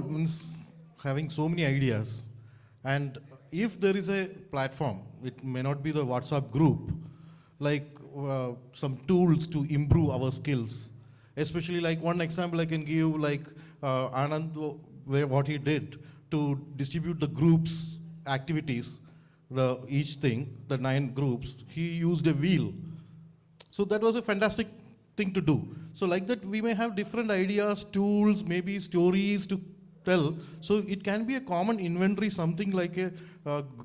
Means having so many ideas, and if there is a platform, it may not be the WhatsApp group, like some tools to improve our skills, especially like one example I can give, like Anand, where what he did to distribute the groups activities, the each thing, the 9 groups, he used a wheel. So that was a fantastic thing to do. So like that, we may have different ideas, tools, maybe stories to tell. So it can be a common inventory, something like a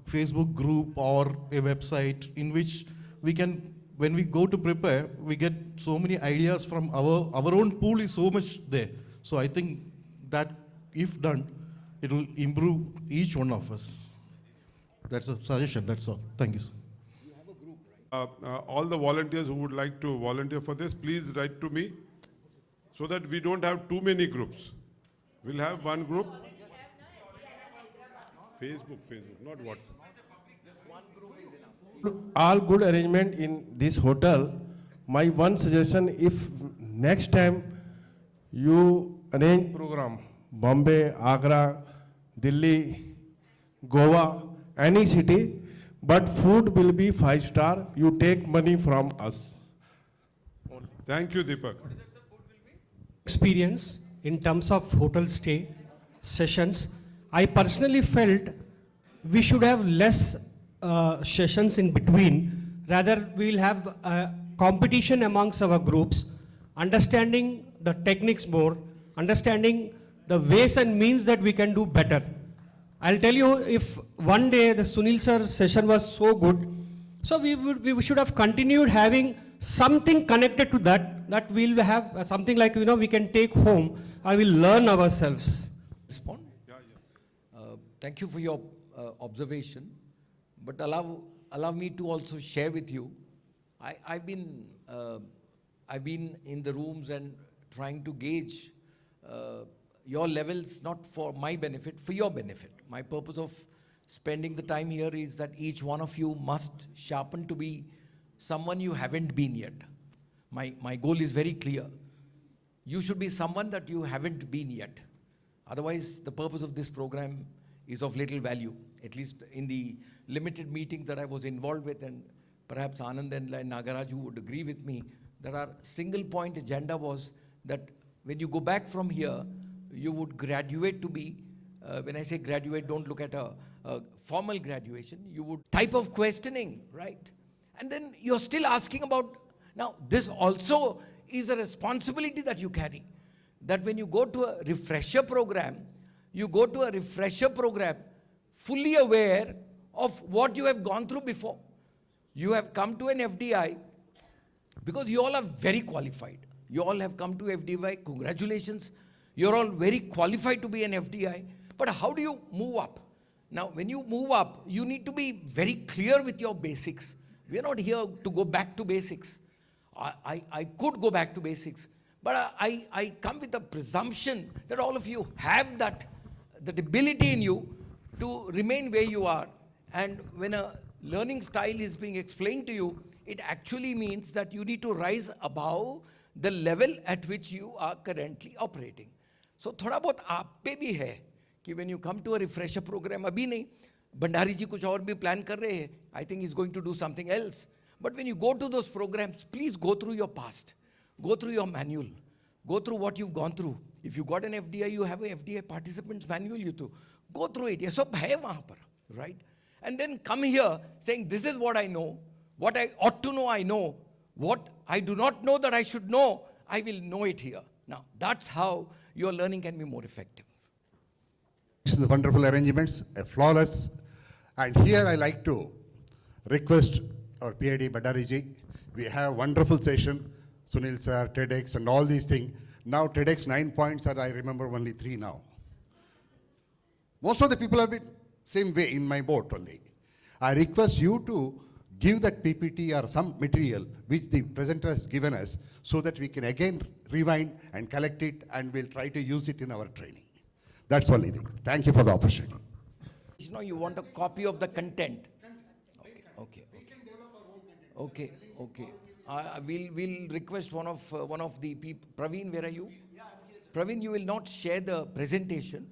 Facebook group or a website in which we can, when we go to prepare, we get so many ideas from our own pool is so much there. So I think that if done, it will improve each one of us. That's a suggestion, that's all. Thank you. All the volunteers who would like to volunteer for this, please write to me so that we don't have too many groups. We'll have one group. Facebook, not WhatsApp. All good arrangement in this hotel. My one suggestion, if next time you arrange program, Bombay, Agra, Delhi, Goa, any city, but food will be 5-star. You take money from us. Thank you, Deepak. Experience in terms of hotel stay sessions, I personally felt we should have less sessions in between. Rather, we'll have competition amongst our groups, understanding the techniques more, understanding the ways and means that we can do better. I'll tell you, if one day the Sunil sir session was so good, so we should have continued having something connected to that we'll have something like, we can take home or we'll learn ourselves. Respond? Thank you for your observation, but allow me to also share with you. I've been in the rooms and trying to gauge your levels, not for my benefit, for your benefit. My purpose of spending the time here is that each one of you must sharpen to be someone you haven't been yet. My goal is very clear. You should be someone that you haven't been yet. Otherwise, the purpose of this program is of little value, at least in the limited meetings that I was involved with, and perhaps Anand and Nagaraj would agree with me, that our single point agenda was that when you go back from here, you would graduate to be, when I say graduate, don't look at a formal graduation, you would type of questioning, right? And then you're still asking about, now this also is a responsibility that you carry, that when you go to a refresher program, you go to a refresher program fully aware of what you have gone through before. You have come to an FDI because you all are very qualified. You all have come to FDI, congratulations. You're all very qualified to be an FDI, but how do you move up? Now, when you move up, you need to be very clear with your basics. We're not here to go back to basics. I could go back to basics, but I come with a presumption that all of you have that ability in you to remain where you are. And when a learning style is being explained to you, it actually means that you need to rise above the level at which you are currently operating. So थोड़ा बहुत आप पे भी है कि when you come to a refresher program, अभी नहीं, भंडारी जी कुछ और भी plan कर रहे हैं, I think he's going to do something else. But when you go to those programs, please go through your past, go through your manual, go through what you've gone through. If you got an FDI, you have an FDI participants manual, you too. Go through it. ये सब है वहाँ पर, right? And then come here saying, this is what I know, what I ought to know I know, what I do not know that I should know, I will know it here. Now, that's how your learning can be more effective. This is the wonderful arrangements, flawless. And here I like to request our PID Bhandari. We have wonderful session, Sunil sir, TEDx and all these things. Now TEDx 9 points are, I remember only 3 now. Most of the people have been same way in my boat only. I request you to give that PPT or some material which the presenter has given us so that we can again rewind and collect it and we'll try to use it in our training. That's only thing. Thank you for the opportunity. You know, you want a copy of the content. Okay. We'll request one of the people. Praveen, where are you? Praveen, you will not share the presentation.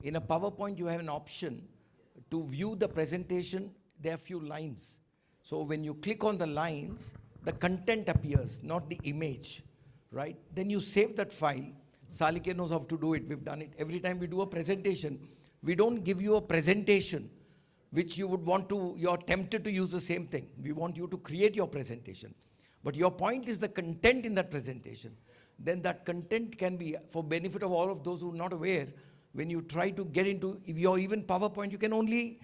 in a PowerPoint, you have an option to view the presentation. There are few lines. So when you click on the lines, the content appears, not the image, right? Then you save that file. Salike knows how to do it. We've done it. Every time we do a presentation, we don't give you a presentation which you would want to, you're tempted to use the same thing. We want you to create your presentation. But your point is the content in that presentation. Then that content can be, for benefit of all of those who are not aware, when you try to get into, if you're even PowerPoint, you can only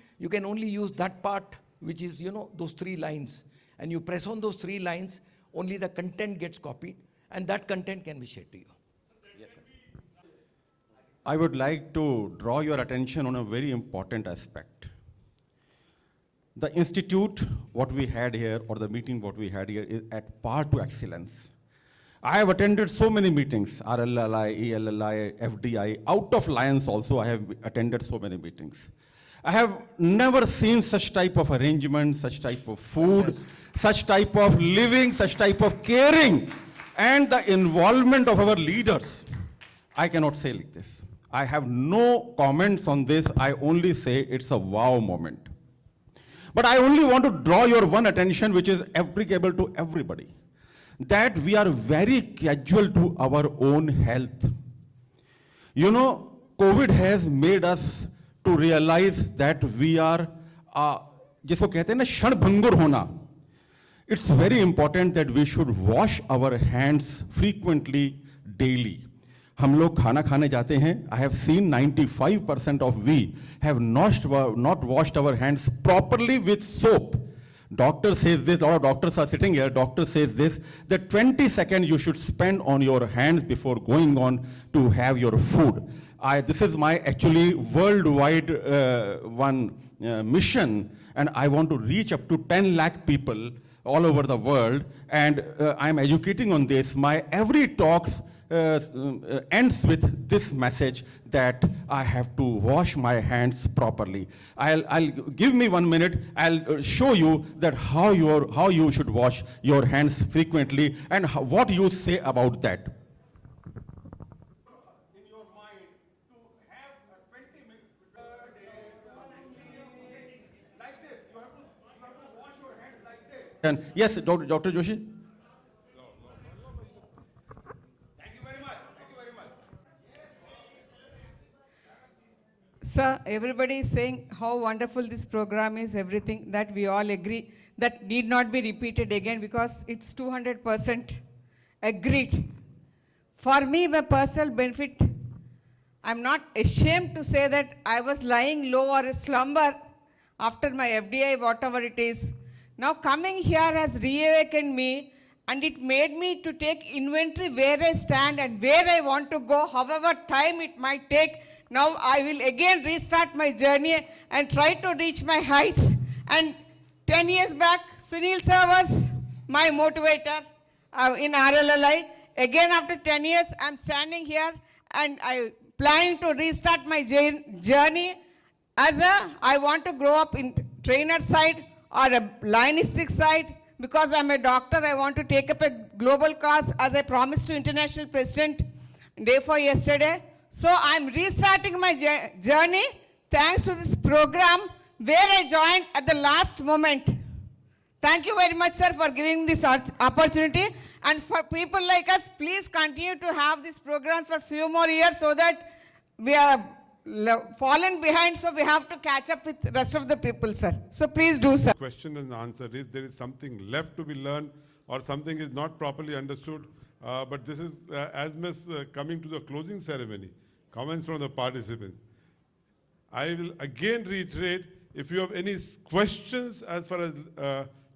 use that part, which is, those 3 lines. And you press on those 3 lines, only the content gets copied, and that content can be shared to you. I would like to draw your attention on a very important aspect. The institute, what we had here, or the meeting what we had here, is at par to excellence. I have attended so many meetings, RLLI, ELLI, FDI, out of Lions also I have attended so many meetings. I have never seen such type of arrangement, such type of food, such type of living, such type of caring, and the involvement of our leaders. I cannot say like this. I have no comments on this. I only say it's a wow moment. But I only want to draw your one attention, which is applicable to everybody, that we are very casual to our own health. COVID has made us to realize that we are, जिसको कहते हैं ना क्षणभंगुर होना. It's very important that we should wash our hands frequently, daily. हम लोग खाना खाने जाते हैं. I have seen 95% of we have not washed our hands properly with soap. Doctor says this, a lot of doctors are sitting here, doctor says this, that 20 seconds you should spend on your hands before going on to have your food. This is my actually worldwide mission, and I want to reach up to 10 lakh people all over the world, and I'm educating on this. My every talks ends with this message that I have to wash my hands properly. I'll give me 1 minute. I'll show you that how you should wash your hands frequently and what you say about that. In your mind to have 20 minutes like this. You have to wash your hands like this. And yes, Dr. Joshi. Sir, everybody is saying how wonderful this program is, everything that we all agree, that need not be repeated again because it's 200% agreed. For me, my personal benefit, I'm not ashamed to say that I was lying low or a slumber after my FDI, whatever it is. Now coming here has reawakened me, and it made me to take inventory where I stand and where I want to go, however time it might take. Now I will again restart my journey and try to reach my heights. And 10 years back, Sunil sir was my motivator in RLLI. Again, after 10 years, I'm standing here and I planning to restart my journey. I want to grow up in trainer side or a linistic side. Because I'm a doctor, I want to take up a global cause as I promised to International President day for yesterday. So I'm restarting my journey thanks to this program where I joined at the last moment. Thank you very much, sir, for giving this opportunity. And for people like us, please continue to have these programs for a few more years so that we are fallen behind, so we have to catch up with the rest of the people, sir. So please do, sir. Question and answer is there is something left to be learned or something is not properly understood. But this is as much coming to the closing ceremony. Comments from the participants. I will again reiterate, if you have any questions as far as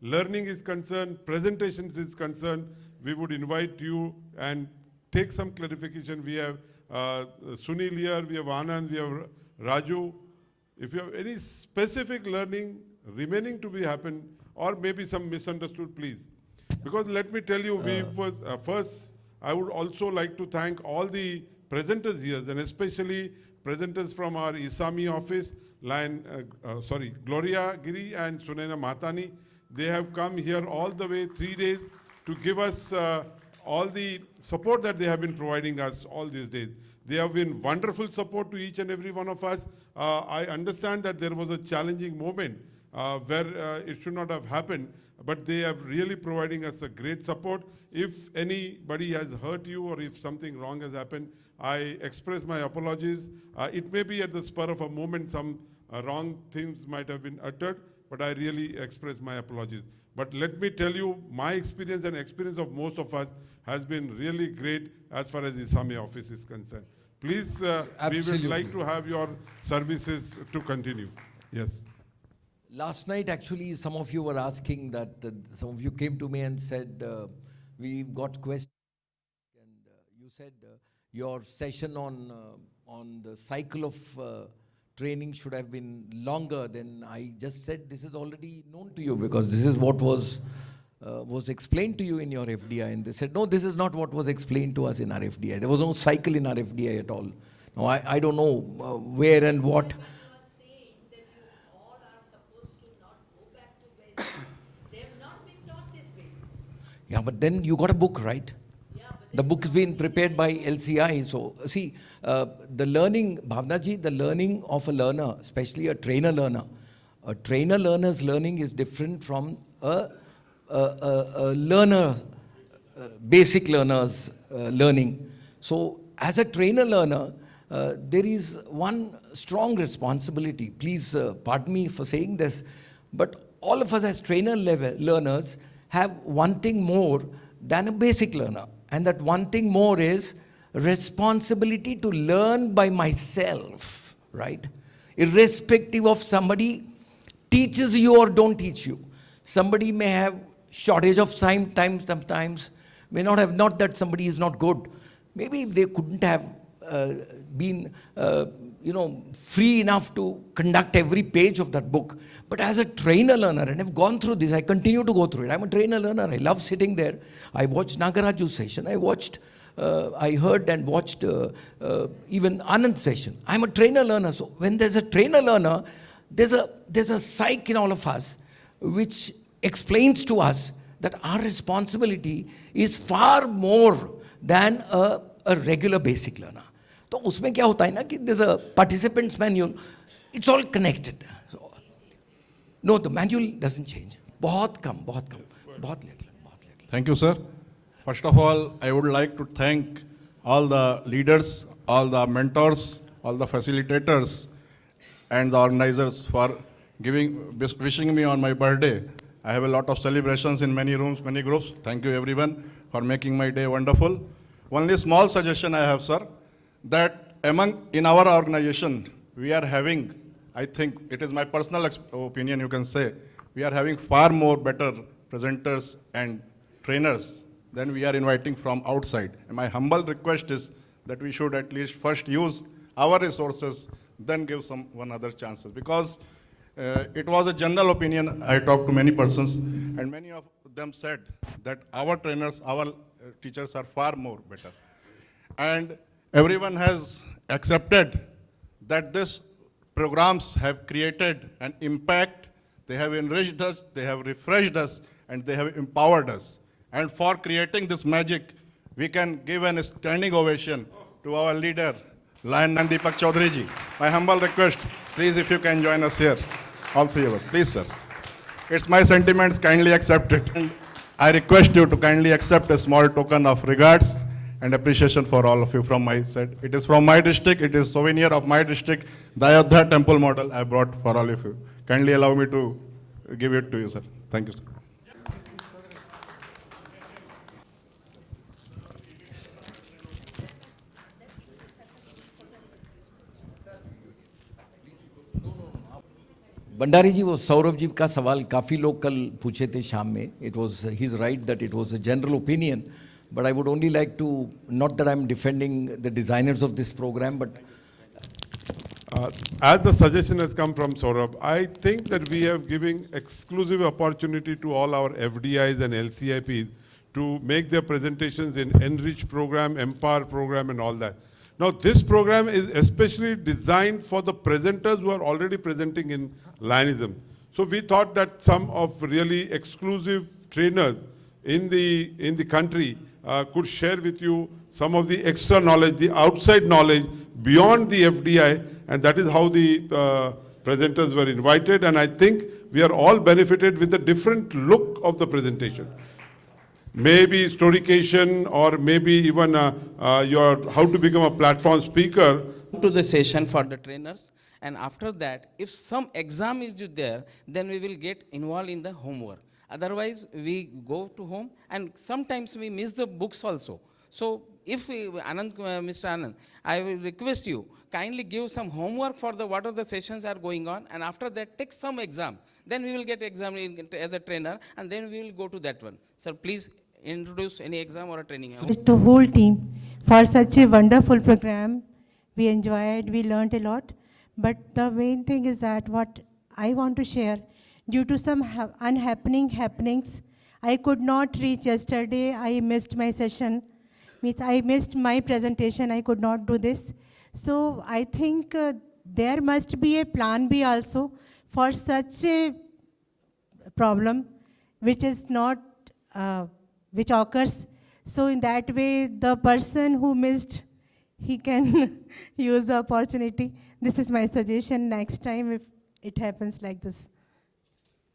learning is concerned, presentations is concerned, we would invite you and take some clarification. We have Sunil here, we have Anand, we have Raju. If you have any specific learning remaining to be happen or maybe some misunderstood, please. Because let me tell you, first, I would also like to thank all the presenters here, and especially presenters from our Isami office, Gloria Giri and Sunaina Matani. They have come here all the way 3 days to give us all the support that they have been providing us all these days. They have been wonderful support to each and every one of us. I understand that there was a challenging moment where it should not have happened, but they are really providing us a great support. If anybody has hurt you or if something wrong has happened, I express my apologies. It may be at the spur of a moment some wrong things might have been uttered, but I really express my apologies. But let me tell you, my experience and experience of most of us has been really great as far as the SAME office is concerned. Please, we would Absolutely. like to have your services to continue. Yes. Last night, actually, some of you were asking that, some of you came to me and said, we've got questions. And you said your session on the cycle of training should have been longer. Then I just said this is already known to you because this is what was explained to you in your FDI. And they said, no, this is not what was explained to us in our FDI. There was no cycle in our FDI at all. Now, I don't know where and what. Yeah, but then you got a book, right? The book's been prepared by LCI. So, see, the learning, Bhavna ji, the learning of a learner, especially a trainer learner's learning is different from a learner, basic learner's learning. So, as a trainer learner, there is one strong responsibility. Please pardon me for saying this, but all of us as trainer learners have one thing more than a basic learner. And that one thing more is responsibility to learn by myself, right? Irrespective of somebody teaches you or don't teach you. Somebody may have shortage of time sometimes, may not have, not that somebody is not good. Maybe they couldn't have been, free enough to conduct every page of that book. But as a trainer learner, and I've gone through this, I continue to go through it. I'm a trainer learner. I love sitting there. I watched Nagaraju's session. I heard and watched even Anand's session. I'm a trainer learner. So when there's a trainer learner, there's a psyche in all of us which explains to us that our responsibility is far more than a regular basic learner. तो उसमें क्या होता है ना कि there's a participant's manual. It's all connected. So, no, the manual doesn't change. बहुत कम, बहुत little. Thank you, sir. First of all, I would like to thank all the leaders, all the mentors, all the facilitators, and the organizers for wishing me on my birthday. I have a lot of celebrations in many rooms, many groups. Thank you, everyone, for making my day wonderful. Only small suggestion I have, sir, that in our organization, we are having, I think it is my personal opinion, you can say, we are having far more better presenters and trainers than we are inviting from outside. And my humble request is that we should at least first use our resources, then give one other chances. Because it was a general opinion, I talked to many persons, and many of them said that our trainers, our teachers are far more better. And everyone has accepted that these programs have created an impact, they have enriched us, they have refreshed us, and they have empowered us. And for creating this magic, we can give a standing ovation to our leader, Lion and Deepak Chaudhary ji. My humble request, please if you can join us here, all three of us, please sir. It's my sentiments, kindly accept it. And I request you to kindly accept a small token of regards and appreciation for all of you from my side. It is from my district, it is souvenir of my district, the Ayodhya temple model I brought for all of you. Kindly allow me to give it to you, sir. Thank you, sir. Bhandari जी वो सौरभ जी का सवाल काफ़ी लोग कल पूछे थे शाम में. It was his right that it was a general opinion, but I would only like to, not that I'm defending the designers of this program, but As the suggestion has come from Saurabh, I think that we have given exclusive opportunity to all our FDIs and LCIPs to make their presentations in Enrich program, Empower program and all that. Now this program is especially designed for the presenters who are already presenting in Lionism. So we thought that some of really exclusive trainers in the country could share with you some of the extra knowledge, the outside knowledge beyond the FDI, and that is how the presenters were invited. And I think we are all benefited with the different look of the presentation. Maybe storycation, or maybe even your how to become a platform speaker. To the session for the trainers, and after that, if some exam is there, then we will get involved in the homework. Otherwise, we go to home, and sometimes we miss the books also. So, if we, Mr. Anand, I will request you, kindly give some homework for the what are the sessions are going on, and after that, take some exam. Then we will get exam as a trainer, and then we will go to that one. Sir, please introduce any exam or a training. The whole team for such a wonderful program. We enjoyed, we learned a lot. But the main thing is that what I want to share, due to some happenings, I could not reach yesterday. I missed my session. Means I missed my presentation. I could not do this. So I think there must be a plan B also for such a problem, which is not, which occurs. So in that way, the person who missed, he can use the opportunity. This is my suggestion next time if it happens like this.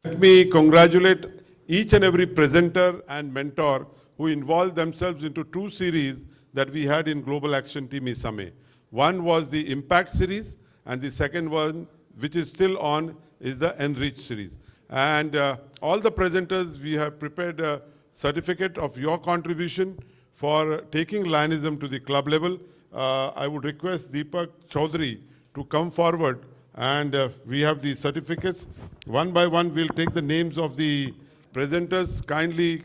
Let me congratulate each and every presenter and mentor who involved themselves into two series that we had in Global Action Team ISAME. One was the Impact series, and the second one, which is still on, is the Enrich series. And all the presenters, we have prepared a certificate of your contribution for taking Lionism to the club level. I would request Deepak Chaudhary to come forward, and we have the certificates. One by one, we'll take the names of the presenters. Kindly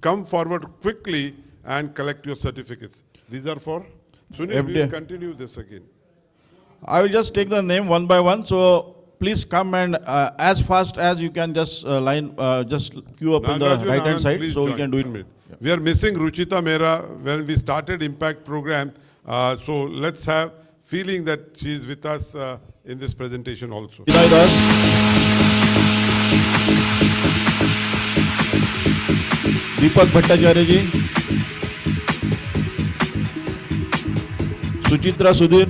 come forward quickly and collect your certificates. These are for Sunil. We will continue this again. I will just take the name one by one. So please come, and as fast as you can, just just queue up in the Nagaraju and right hand Anand, side, please so we join. can do it. 1 minute. We are missing Ruchita Mehra when we started Impact program. So let's have feeling that she is with us in this presentation also. Vinay Das, Deepak Bhattacharya ji, Suchitra Sudhir,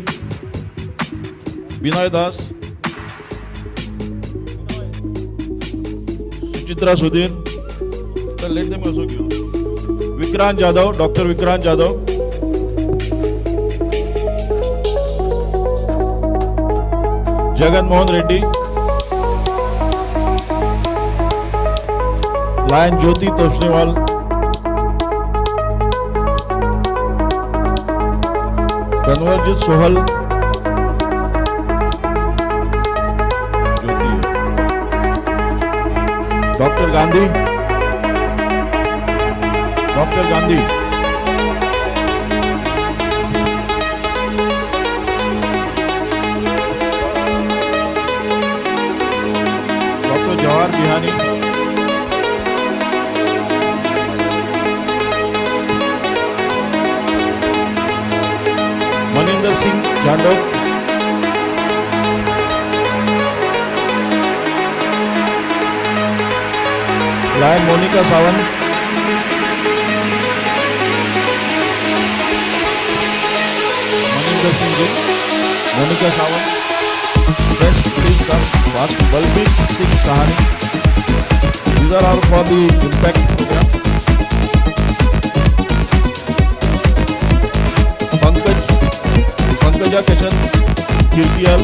Vinay Das, Suchitra Sudhir, let them also give. Vikrant Jadhav, Dr. Vikrant Jadhav, Jagan Mohan Reddy, Lion Jyoti Toshnewal, Kanwarjit Sohal, Jyoti, Dr. Gandhi, Dr. Gandhi, Dr. Jawahar Bihani, Maninder Singh Jandok, Lion Monica Sawant, Maninder Singh ji, Monica Sawant. Friends, please come. Fast. Balbir Singh Sahani. These are all for the Impact program. Pankaja Kishan Kirtiyal.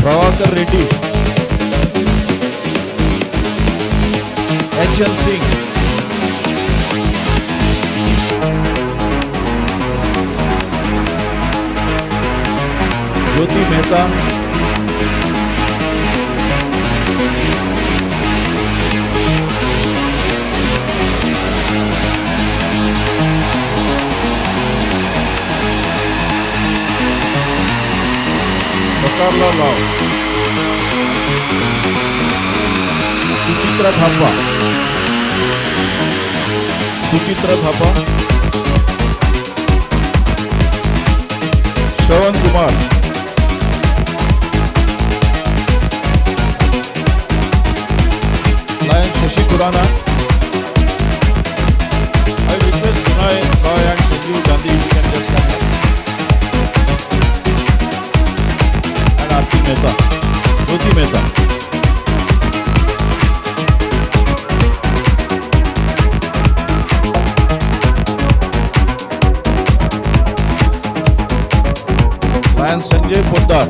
Pravakar Reddy. H.L. Singh. Jyoti Mehta, Bakarla Rao, Suchitra Thapa, Shravan Kumar, Lion Lion Sanjay Poddar.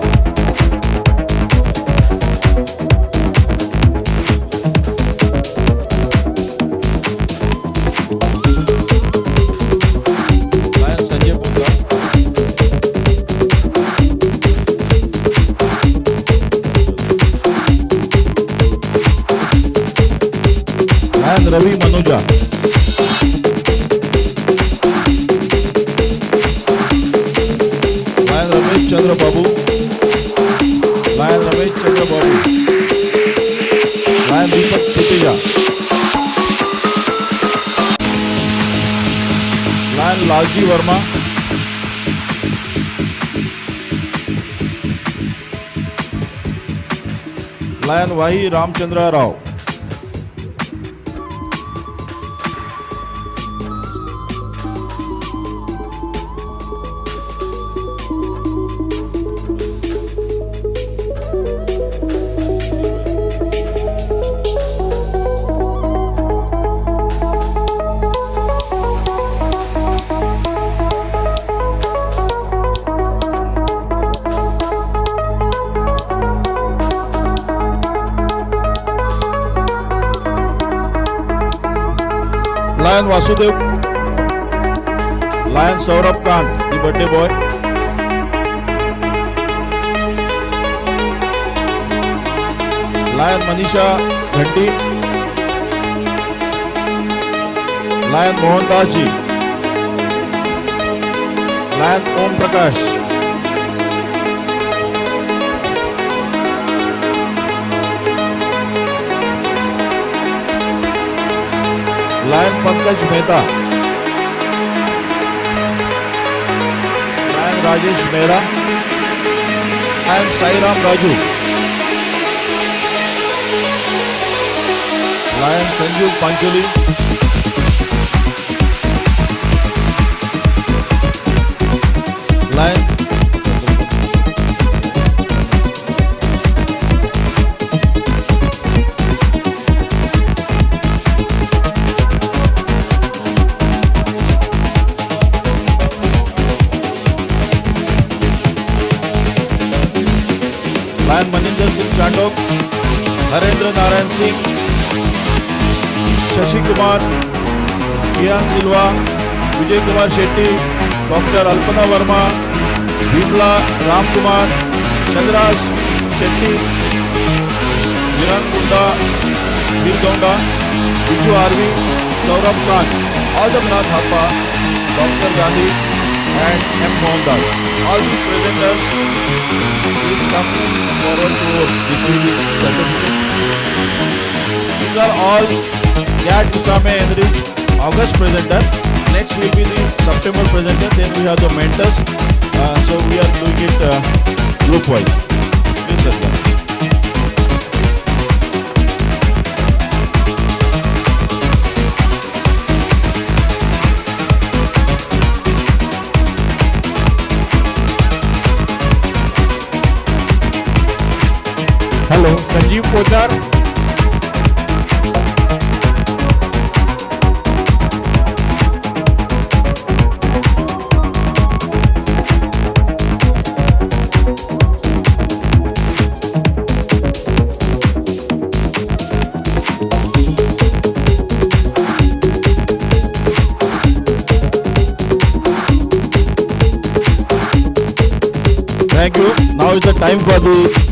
Lion Sanjay Poddar. Lion Ravi Manuja. Lion Ramesh Chandra Babu. Lion Ramesh Chandra Babu. Lion Deepak Tuteja. Lion Lalji Verma. Lion Vahi Ramchandra Rao. Lion Vasudev. Lion Saurabh Khan, the birthday boy. Lion Manisha Ghanti. Lion Mohan Das ji. Lion Om Prakash. Lion Pankaj Mehta. Lion Rajesh Mehra. Lion Sairam Raju. Lion Sanju Pancholi. Lion Lion Maninder Singh Chandok, Harendra Narayan Singh, Shashi Kumar, Kian Silva, Vijay Kumar Shetty, Dr. Alpana Verma, Bimla Ram Kumar, Chandraj Shetty, Viran Gunda, Vir Gaunda, Viju Arvi, Saurabh Khan, Adamnath Thapa, Dr. Gandhi, and M. Mohandas. All these presenters, please come forward to receive the certificate. These are all CAT Kisame Enrich August presenter. Next will be the September presenter. Then we have the mentors. So we are doing it group wise. Please welcome. Hello, Sanjeev Poddar. Thank you. Now is the time for the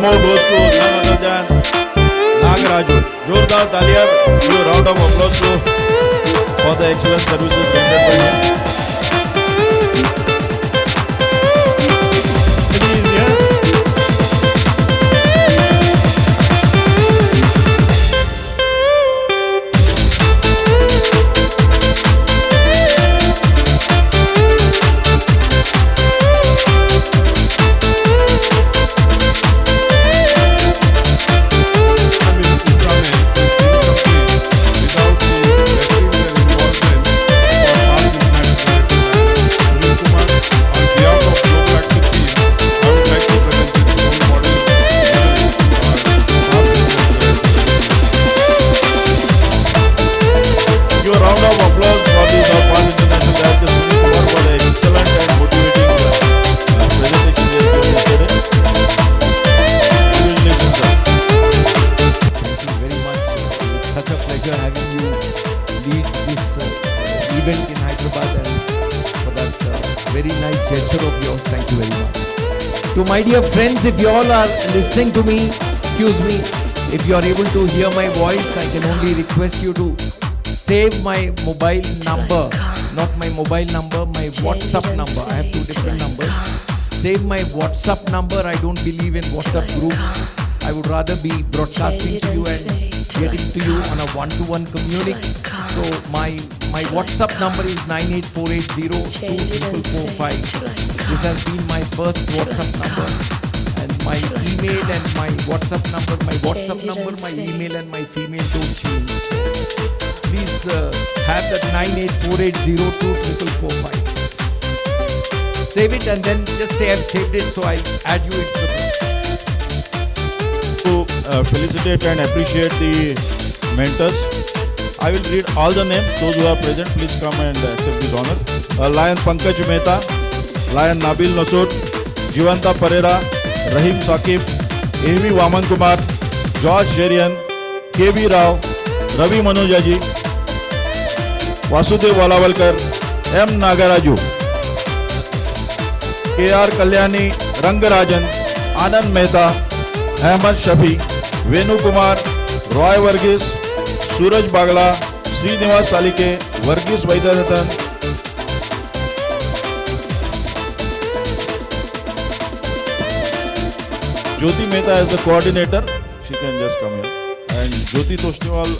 more goes to none other than Nagaraju. जोरदार तालियां, give a round of applause for the excellent services rendered by him. Give a round of applause for the Past International Director Sunil Kumar for the excellent and motivating presentation he has given yesterday. Congratulations, sir. Thank you very much. It's such a pleasure having you lead this event in Hyderabad, and for that very nice gesture of yours. Thank you very much. To my dear friends, if you all are listening to me, excuse me, if you are able to hear my voice, I can only request you to save my mobile number, not my mobile number, my WhatsApp number. I have two different numbers. Save my WhatsApp number. I don't believe in WhatsApp groups. I would rather be broadcasting to you and getting to you on a one-to-one communique. So my WhatsApp number is 98480-24445. This has been my first WhatsApp number. And my email and my WhatsApp number, my email and my female don't change. Please have that 98480-24445. Save it and then just say I've saved it, so I add you into the group. To felicitate and appreciate the mentors. I will read all the names. Those who are present, please come and accept this honor. Lion Pankaj Mehta, Lion Nabil Nasood, Jivanta Pereira, Rahim Saqib, Amy Vaman Kumar, George Sherian, KB Rao, Ravi Manojaji, Vasudev Walawalkar, M. Nagaraju, KR Kalyani, Rangarajan, Anand Mehta, Ahmad Shafi, Venu Kumar, Roy Varghese, Suraj Bagla, Srinivas Salike, Varghese Vaidyanathan, Jyoti Mehta as the coordinator. She can just come here. And Jyoti Toshniwal.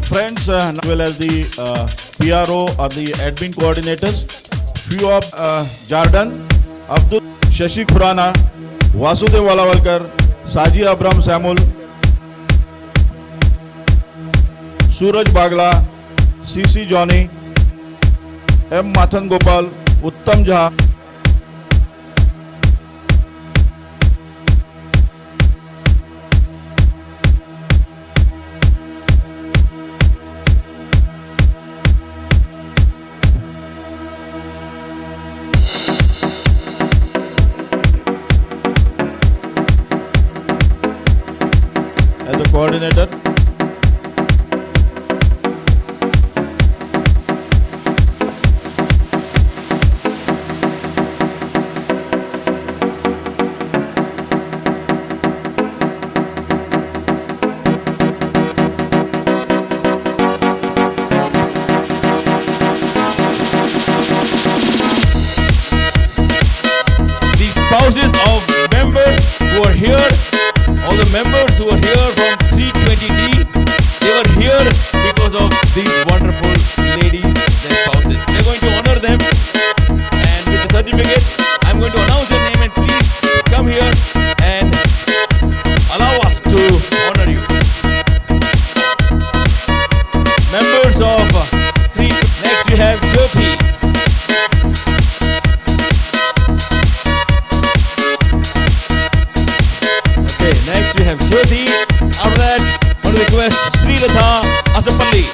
Friends, as well as the PRO or the admin coordinators, few of Jordan, Abdul Shashi Khurana, Vasudev Walawalkar, Saji Abram Samul, Suraj Bagla, CC Johnny, M. Mathan Gopal, Uttam Jha, as the coordinator. The spouses of members who are here, all the members who are here from 320D, they were here because of these wonderful ladies, their spouses. They're going to honor them, and with the certificate, I'm going to announce your name, and please come here and allow us to honor you. Members of next we have Jyoti. Okay, next we have Jyoti. After that, I want to request Sri Latha Asapalli.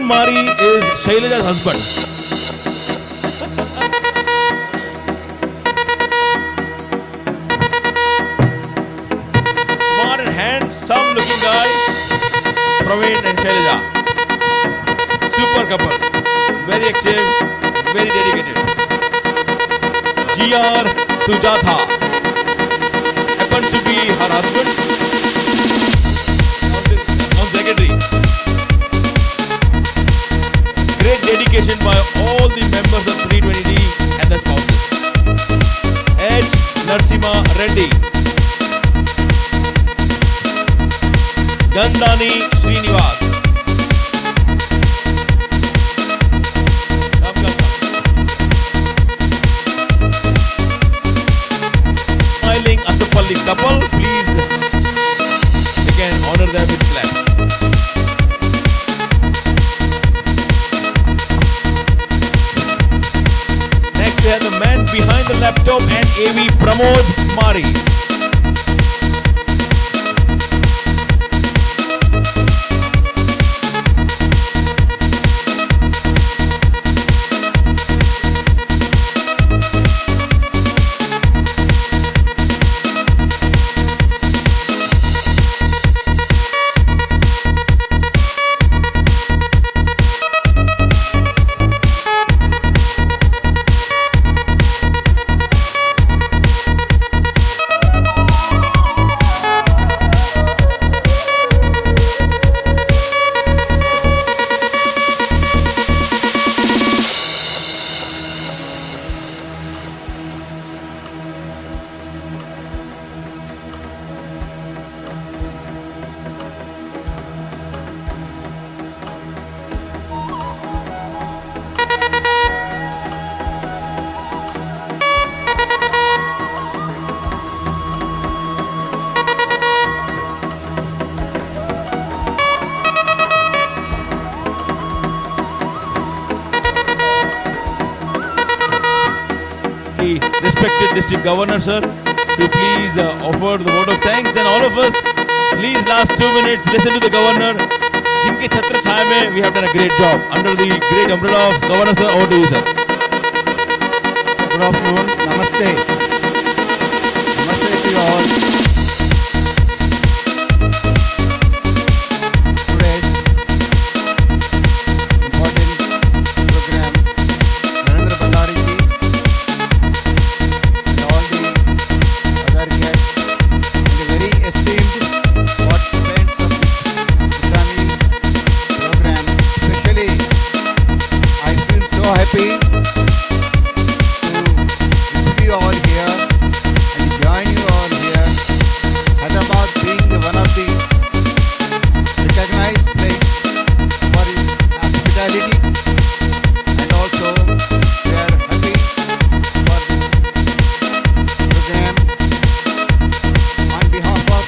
Mari is Shailaja's husband. Smart and handsome looking guy, Praveen and Shailaja. Super couple, very active, very dedicated. G.R. Sujatha happens to be her husband, now secretary. Great dedication by all the members of 320D and the spouses. H. Narsima Reddy, Gandhani Srinivas. Come. Smiling Asapalli couple, please, we can honor them with claps. Next we have the man behind the laptop and AV, Pramod Mari. Respected District Governor sir, to please offer the vote of thanks, and all of us, please last 2 minutes listen to the Governor. Jinke chhatra chhaya mein, we have done a great job under the great umbrella of Governor sir. Over to you sir. Good afternoon. Namaste. Namaste to you all. Today's important program, Narendra Bhandari ji and all the other guests and the very esteemed participants of this Islami program. Especially, I feel so happy you all here and join you all here. Hyderabad being one of the recognized place for its hospitality, and also we are happy for this program. On behalf of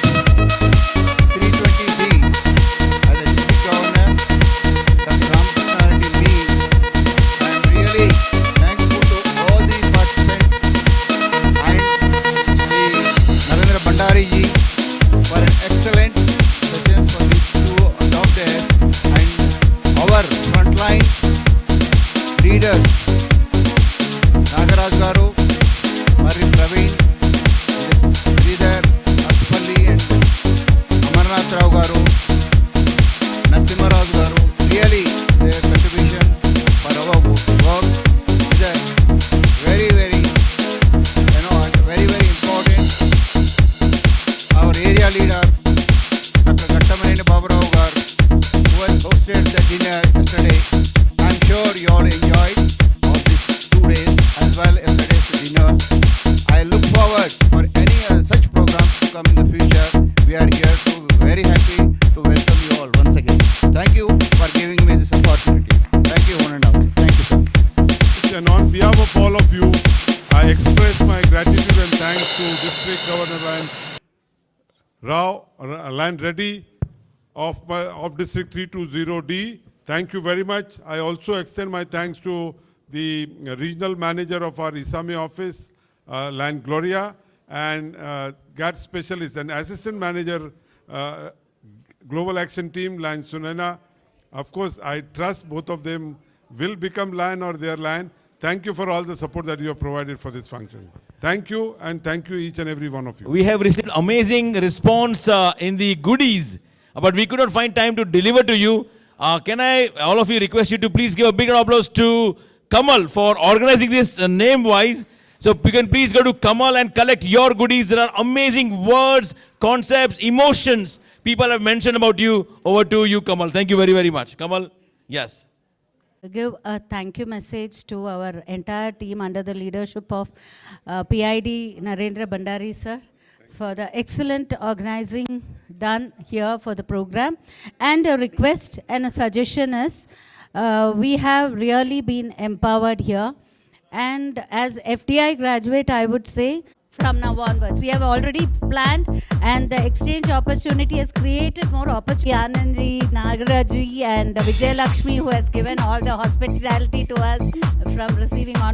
320D as a district governor, Dr. Ramkrishna Reddy, me, I am really thankful to all the participants and the Narendra Bhandari ji for an excellent sessions for these two doctors and our frontline leaders Nagaraj garu, Mari Praveen, Sridhar, Asapalli and Amarnath Rao garu, Nasimha Rao garu. Really their contribution for our work is a very very very important. Our area leader, Dr. Gattamaneni Baburao garu, who has hosted the dinner yesterday. I'm sure you all enjoyed all these 2 days as well as yesterday's dinner. I look forward for any such programs to come in the future. We are here to very happy to welcome you all once again. Thank you for giving me this opportunity. Thank you one and all. Thank you, sir. And on behalf of all of you, I express my gratitude and thanks to District Governor Land Reddy of District 320D. Thank you very much. I also extend my thanks to the regional manager of our Isami office, Land Gloria, and GAT specialist and assistant manager, Global Action Team, Land Sunena, Of course, I trust both of them will become lion or they are lion. Thank you for all the support that you have provided for this function. Thank you, and thank you each and every one of you. We have received amazing response in the goodies, but we could not find time to deliver to you. Can I, all of you, request you to please give a big applause to Kamal for organizing this name-wise. So you can please go to Kamal and collect your goodies. There are amazing words, concepts, emotions people have mentioned about you. Over to you, Kamal. Thank you very, very much. Kamal, yes. Give a thank you message to our entire team under the leadership of PID Narendra Bhandari sir for the excellent organizing done here for the program. And a request and a suggestion is, we have really been empowered here. And as FTI graduate, I would say, from now onwards, we have already planned, and the exchange opportunity has created more opportunity. Anandji, Nagarajji, and Vijay Lakshmi, who has given all the hospitality to us from receiving on